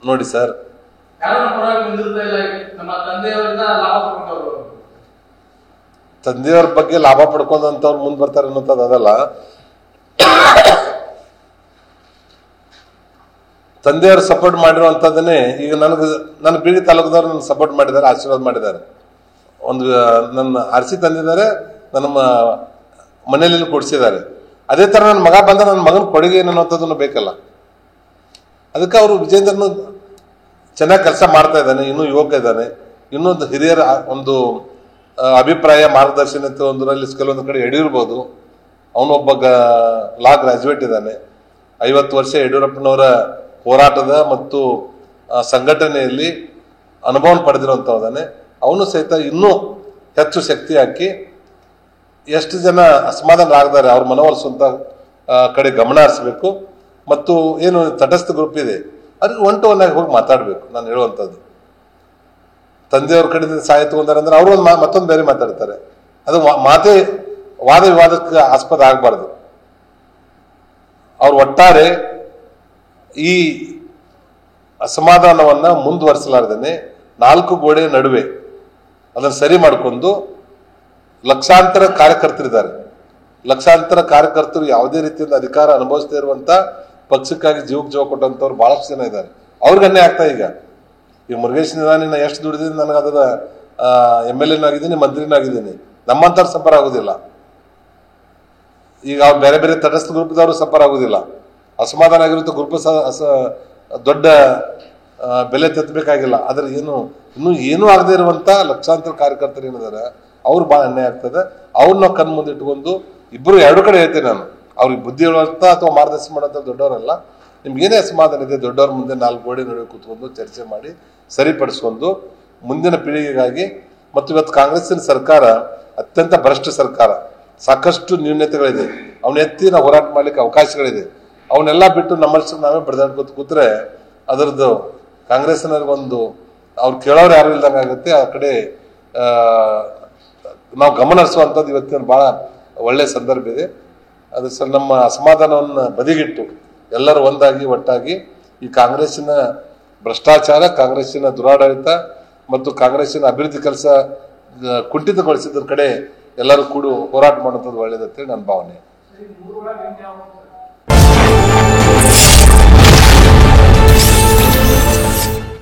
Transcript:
ನೋಡಿ ಸರ್, ತಂದೆಯವ್ರ ಬಗ್ಗೆ ಲಾಭ ಪಡ್ಕೊಂಡಂತವ್ರು ಮುಂದ್ ಬರ್ತಾರೆ ಅನ್ನೋದು ಅದಲ್ಲ. ತಂದೆಯವರು ಸಪೋರ್ಟ್ ಮಾಡಿರುವಂತದ್ದನ್ನೇ ಈಗ ನನ್ನ ಬೀಳಿ ತಾಲೂಕದವ್ರು ನನ್ನ ಸಪೋರ್ಟ್ ಮಾಡಿದ್ದಾರೆ, ಆಶೀರ್ವಾದ ಮಾಡಿದ್ದಾರೆ. ಒಂದು ನನ್ನ ಆರಿಸಿ ತಂದಿದ್ದಾರೆ, ನನ್ನ ಮನೆಯಲ್ಲಿ ಕೊಡಿಸಿದ್ದಾರೆ. ಅದೇ ತರ ನನ್ನ ಮಗ ಬಂದ ನನ್ನ ಮಗನ ಕೊಡುಗೆ ಅನ್ನೋಂಥದ್ದನ್ನು ಬೇಕಲ್ಲ. ಅದಕ್ಕೆ ಅವರು ವಿಜೇಂದ್ರನು ಚೆನ್ನಾಗಿ ಕೆಲಸ ಮಾಡ್ತಾ ಇದ್ದಾನೆ, ಇನ್ನೂ ಯುವಕ ಇದ್ದಾನೆ, ಇನ್ನೊಂದು ಹಿರಿಯರ ಒಂದು ಅಭಿಪ್ರಾಯ ಮಾರ್ಗದರ್ಶನತೆ ಒಂದರಲ್ಲಿ ಕೆಲವೊಂದು ಕಡೆ ಎಡಿರ್ಬೋದು. ಅವನೊಬ್ಬ ಲಾ ಗ್ರಾಜುಯೇಟ್ ಇದ್ದಾನೆ. 50 ವರ್ಷ ಯಡಿಯೂರಪ್ಪನವರ ಹೋರಾಟದ ಮತ್ತು ಸಂಘಟನೆಯಲ್ಲಿ ಅನುಭವ ಪಡೆದಿರುವಂತವದಾನೆ. ಅವನು ಸಹಿತ ಇನ್ನೂ ಹೆಚ್ಚು ಶಕ್ತಿ ಹಾಕಿ ಎಷ್ಟು ಜನ ಅಸಮಾಧಾನರಾಗದಾರೆ ಅವ್ರ ಮನವೊಲಿಸುವಂತ ಕಡೆ ಗಮನ ಹರಿಸಬೇಕು. ಮತ್ತು ಏನು ತಟಸ್ಥ ಗ್ರೂಪ್ ಇದೆ ಅದಕ್ಕೆ ಒನ್ ಟು ಒನ್ ಆಗಿ ಹೋಗಿ ಮಾತಾಡ್ಬೇಕು. ನಾನು ಹೇಳುವಂಥದ್ದು, ತಂದೆಯವ್ರ ಕಡೆಯಿಂದ ಸಹಾಯ ತಗೊಂಡಾರೆ ಅಂದ್ರೆ ಅವರು ಒಂದು ಮತ್ತೊಂದು ಬೇರೆ ಮಾತಾಡ್ತಾರೆ. ಅದು ಮಾತೇ ವಾದ ವಿವಾದಕ್ಕೆ ಆಸ್ಪದ ಆಗಬಾರ್ದು. ಅವ್ರು ಒಟ್ಟಾರೆ ಈ ಅಸಮಾಧಾನವನ್ನ ಮುಂದುವರಿಸಲಾರ್ದೇನೆ 4 ಗೋಡೆ ನಡುವೆ ಅದನ್ನು ಸರಿ ಮಾಡಿಕೊಂಡು ಲಕ್ಷಾಂತರ ಕಾರ್ಯಕರ್ತರಿದ್ದಾರೆ. ಲಕ್ಷಾಂತರ ಕಾರ್ಯಕರ್ತರು ಯಾವುದೇ ರೀತಿಯಿಂದ ಅಧಿಕಾರ ಅನುಭವಿಸದೇ ಇರುವಂತ ಪಕ್ಷಕ್ಕಾಗಿ ಜೀವಕ್ಕೆ ಜೀವ ಕೊಟ್ಟಂತವ್ರು ಬಹಳಷ್ಟು ಜನ ಇದ್ದಾರೆ. ಅವ್ರಿಗೆ ಅನ್ಯಾಯ ಆಗ್ತಾ ಈಗ ಮುರುಗೇಶ್ ನಿರಾಣಿ ಎಷ್ಟು ದುಡಿದಿದ್ದೀನಿ, ನನಗೆ ಅದರ MLA ಆಗಿದ್ದೀನಿ, ಮಂತ್ರಿನಾಗಿದ್ದೀನಿ. ನಮ್ಮಂತರ ಸಫರ್ ಆಗುದಿಲ್ಲ. ಈಗ ಅವ್ರು ಬೇರೆ ಬೇರೆ ತಟಸ್ಥ ಗ್ರೂಪ್ದವರು ಸಫರ್ ಆಗುದಿಲ್ಲ. ಅಸಮಾಧಾನ ಆಗಿರುತ್ತೆ ಗ್ರೂಪ್ ದೊಡ್ಡ ಬೆಲೆ ತೆತ್ತಬೇಕಾಗಿಲ್ಲ. ಆದ್ರೆ ಇನ್ನೂ ಏನೂ ಆಗದೆ ಇರುವಂತ ಲಕ್ಷಾಂತರ ಕಾರ್ಯಕರ್ತರು ಏನಿದ್ದಾರೆ ಅವ್ರು ಬಹಳ ಅನ್ಯಾಯ ಆಗ್ತದೆ. ಅವ್ರನ್ನ ಕಣ್ ಮುಂದೆ ಇಟ್ಕೊಂಡು ಇಬ್ರು ಎರಡು ಕಡೆ ಹೇಳ್ತೇನೆ ನಾನು. ಅವ್ರಿಗೆ ಬುದ್ಧಿ ಹೇಳುವಂತ ಅಥವಾ ಮಾರ್ಗದರ್ಶನ ಮಾಡೋಂಥ ದೊಡ್ಡವರಲ್ಲ. ನಿಮ್ಗೆ ಏನೇ ಅಸಮಾಧಾನ ಇದೆ ದೊಡ್ಡವ್ರ ಮುಂದೆ 4 ಗೋಡೆ ನಡುವೆ ಕೂತ್ಕೊಂಡು ಚರ್ಚೆ ಮಾಡಿ ಸರಿಪಡಿಸ್ಕೊಂಡು ಮುಂದಿನ ಪೀಳಿಗೆಗಾಗಿ. ಮತ್ತು ಇವತ್ತು ಕಾಂಗ್ರೆಸ್ಸಿನ ಸರ್ಕಾರ ಅತ್ಯಂತ ಭ್ರಷ್ಟ ಸರ್ಕಾರ, ಸಾಕಷ್ಟು ನ್ಯೂನ್ಯತೆಗಳಿದೆ. ಅವನ್ನ ಎತ್ತಿ ನಾವು ಹೋರಾಟ ಮಾಡ್ಲಿಕ್ಕೆ ಅವಕಾಶಗಳಿದೆ. ಅವನ್ನೆಲ್ಲ ಬಿಟ್ಟು ನಮ್ಮಷ್ಟು ನಾವೇ ಬಡ್ದಾಡ್ಕೊತ ಕೂತ್ರೆ ಅದರದ್ದು ಕಾಂಗ್ರೆಸ್ನವ್ರಿಗೊಂದು ಅವ್ರು ಕೇಳೋರು ಯಾರು ಇಲ್ದಂಗೆ ಆಗುತ್ತೆ. ಆ ಕಡೆ ನಾವು ಗಮನ ಹರಿಸುವಂಥದ್ದು ಇವತ್ತಿನ ಬಹಳ ಒಳ್ಳೆ ಸಂದರ್ಭ ಇದೆ. ಅದು ನಮ್ಮ ಅಸಮಾಧಾನವನ್ನು ಬದಿಗಿಟ್ಟು ಎಲ್ಲರೂ ಒಂದಾಗಿ ಒಟ್ಟಾಗಿ ಈ ಕಾಂಗ್ರೆಸ್ಸಿನ ಭ್ರಷ್ಟಾಚಾರ, ಕಾಂಗ್ರೆಸ್ಸಿನ ದುರಾಡಳಿತ ಮತ್ತು ಕಾಂಗ್ರೆಸ್ಸಿನ ಅಭಿವೃದ್ಧಿ ಕೆಲಸ ಕುಂಠಿತಗೊಳಿಸಿದ್ರ ಕಡೆ ಎಲ್ಲರೂ ಕೂಡ ಹೋರಾಟ ಮಾಡುವಂಥದ್ದು ಒಳ್ಳೇದಂತೇಳಿ ನನ್ನ ಭಾವನೆ.